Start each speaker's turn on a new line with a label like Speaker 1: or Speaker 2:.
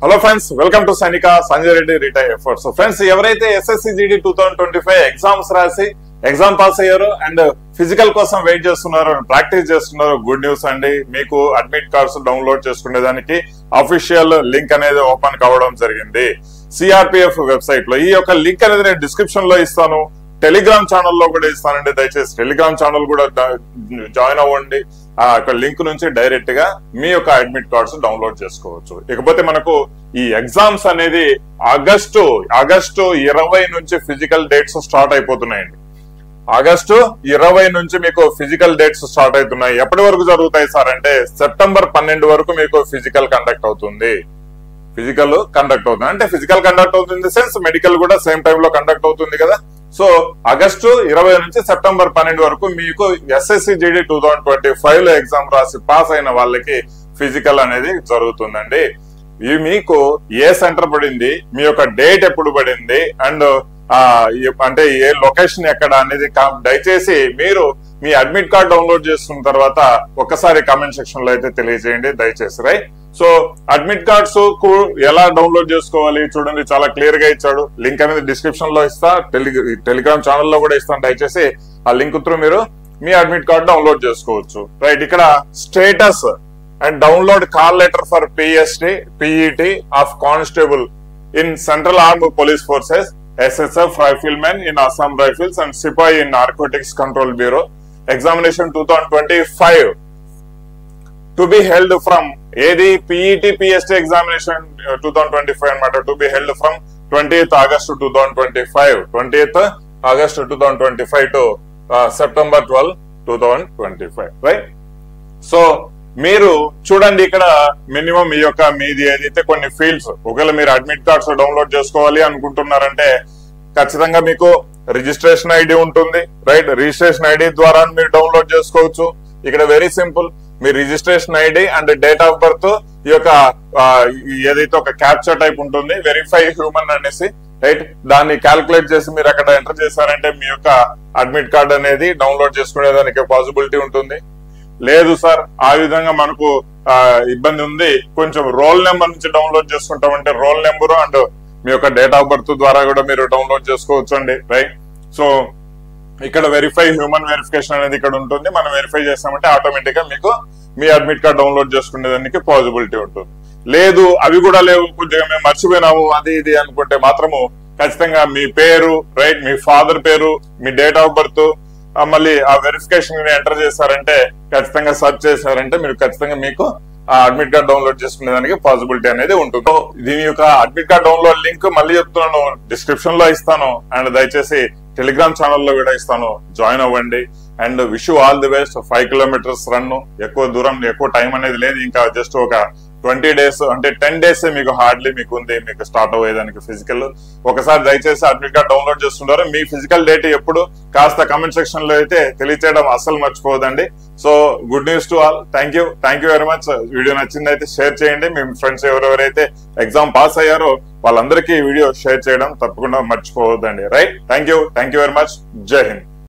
Speaker 1: Hello friends, welcome to Sainik Sanjay Reddy retire efforts. Friends, ఎవరైతే SSC GD 2025 exams రాసి exam pass అయ్యారో and physical కోసం wait చేస్తున్నారో, ప్రాక్టీస్ చేస్తున్నారో, గుడ్ న్యూస్ అండి. మీకు అడ్మిట్ కార్డ్స్ డౌన్లోడ్ చేసుకునేదానికి అఫీషియల్ లింక్ అనేది ఓపెన్ కావడం జరిగింది CRPF వెబ్సైట్ లో. ఈ యొక్క లింక్ అనేది నేను డిస్క్రిప్షన్ లో ఇస్తాను, టెలిగ్రామ్ ఛానల్లో కూడా ఇస్తానండి. దయచేసి టెలిగ్రామ్ ఛానల్ కూడా జాయిన్ అవ్వండి. ఆ యొక్క లింక్ నుంచి డైరెక్ట్ గా మీ యొక్క అడ్మిట్ కార్డ్స్ డౌన్లోడ్ చేసుకోవచ్చు. ఇకపోతే మనకు ఈ ఎగ్జామ్స్ అనేది ఆగస్టు 20 నుంచి ఫిజికల్ డేట్స్ స్టార్ట్ అయిపోతున్నాయండి. ఆగస్టు 20 నుంచి మీకు ఫిజికల్ డేట్స్ స్టార్ట్ అవుతున్నాయి. ఎప్పటి వరకు జరుగుతాయి సార్ అంటే సెప్టెంబర్ 12 వరకు మీకు ఫిజికల్ కండక్ట్ అవుతుంది. అంటే ఫిజికల్ కండక్ట్ అవుతుంది సెన్స్ మెడికల్ కూడా సేమ్ టైమ్ లో కండక్ట్ అవుతుంది కదా. సో ఆగస్టు 20 నుంచి సెప్టెంబర్ 12 వరకు మీకు SSC GD 2025 లో ఎగ్జామ్ రాసి పాస్ అయిన వాళ్ళకి ఫిజికల్ అనేది జరుగుతుందండి. ఇవి మీకు ఏ సెంటర్ పడింది, మీ యొక్క డేట్ ఎప్పుడు పడింది, అండ్ అంటే ఏ లొకేషన్ ఎక్కడ అనేది దయచేసి మీరు మీ అడ్మిట్ కార్డ్ డౌన్లోడ్ చేసుకున్న తర్వాత ఒక్కసారి కామెంట్ సెక్షన్ లో అయితే తెలియజేయండి దయచేసి. రైట్, సో అడ్మిట్ కార్డ్స్ ఎలా డౌన్లోడ్ చేసుకోవాలి చూడండి, చాలా క్లియర్ గా ఇచ్చాడు. లింక్ అనేది డిస్క్రిప్షన్ లో ఇస్తా, టెలిగ్రామ్ ఛానల్లో కూడా ఇస్తాను. దయచేసి ఆ లింక్ త్రూ మీరు మీ అడ్మిట్ కార్డ్ డౌన్లోడ్ చేసుకోవచ్చు. రైట్, ఇక్కడ status and download call letter for PET of constable in central armed police forces, SSF Riflemen in Assam Rifles and Sipahi in Narcotics Control Bureau. Examination 2025 to be held from PET PST examination 2025 anamata to be held from 20th August 2025 20th August 2025 to September 12 2025. right, so మీరు చూడండి ఇక్కడ minimum ఈ యొక్క మీది ఏదైతే కొన్ని fields, ఒకవేళ మీరు అడ్మిట్ కార్డ్స్ డౌన్లోడ్ చేసుకోవాలి అనుకుంటున్నారంటే ఖచ్చితంగా మీకు రిజిస్ట్రేషన్ ఐడి ఉంటుంది. రైట్, రిజిస్ట్రేషన్ ఐడి ద్వారా మీరు డౌన్లోడ్ చేసుకోవచ్చు. ఇక్కడ very simple, me registration ID and date of birth, ఈ యొక్క ఏదైతే ఒక క్యాప్చర్ టైప్ ఉంటుంది వెరిఫై హ్యూమన్ అనేసి, రైట్, దాన్ని క్యాల్కులేట్ చేసి మీరు అక్కడ ఎంటర్ చేశారంటే మీ యొక్క అడ్మిట్ కార్డ్ అనేది డౌన్లోడ్ చేసుకునేదానికి పాసిబిలిటీ ఉంటుంది. లేదు సార్ ఆ విధంగా మనకు ఇబ్బంది ఉంది, కొంచెం రోల్ నెంబర్ నుంచి డౌన్లోడ్ చేసుకుంటామంటే రోల్ నెంబర్ అండ్ మీ యొక్క డేట్ ఆఫ్ బర్త్ ద్వారా కూడా మీరు డౌన్లోడ్ చేసుకోవచ్చు అండి. రైట్, సో ఇక్కడ వెరిఫై హ్యూమన్ వెరిఫికేషన్ అనేది ఇక్కడ ఉంటుంది. మనం వెరిఫై చేస్తామంటే ఆటోమేటిక్ గా మీకు మీ అడ్మిట్ కార్డ్ డౌన్లోడ్ చేసుకునేదానికి పాసిబిలిటీ ఉంటుంది. లేదు అవి కూడా లేవు, కొద్దిగా మేము మర్చిపోయినాము అది ఇది అనుకుంటే మాత్రము ఖచ్చితంగా మీ పేరు, రైట్, మీ ఫాదర్ పేరు, మీ డేట్ ఆఫ్ బర్త్, మళ్ళీ ఆ వెరిఫికేషన్ ఎంటర్ చేశారంటే ఖచ్చితంగా సర్చ్ చేశారంటే మీరు ఖచ్చితంగా మీకు ఆ అడ్మిట్ కార్డ్ డౌన్లోడ్ చేసుకునేదానికి పాసిబిలిటీ అనేది ఉంటుంది. దీని యొక్క అడ్మిట్ కార్డ్ డౌన్లోడ్ లింక్ మళ్ళీ చెప్తున్నాను, డిస్క్రిప్షన్ లో ఇస్తాను అండ్ దయచేసి టెలిగ్రామ్ ఛానల్లో కూడా ఇస్తాను, జాయిన్ అవ్వండి. And wish you all the best. 5 kilometres run, ఎక్కువ దూరం ఎక్కువ టైం అనేది లేదు, ఇంకా జస్ట్ ఒక 20 days అంటే 10 days మీకు హార్డ్లీ మీకు ఉంది మీకు స్టార్ట్ అయ్యేదానికి ఫిజికల్. ఒకసారి దయచేసి అడ్మిట్ కార్డ్ డౌన్లోడ్ చేస్తుంటారు. మీ ఫిజికల్ డేట్ ఎప్పుడు కాస్త కమెంట్ సెక్షన్ లో అయితే తెలియచేయడం అస్సలు మర్చిపోదండి. So good news to all. Thank you very much. Video నచ్చిందైతే షేర్ చేయండి. మీ ఫ్రెండ్స్ ఎవరెవరైతే ఎగ్జామ్ పాస్ అయ్యారో వాళ్ళందరికీ వీడియో షేర్ చేయడం తప్పకుండా మర్చిపోవద్దండి. Right, thank you very much. జై హింద్.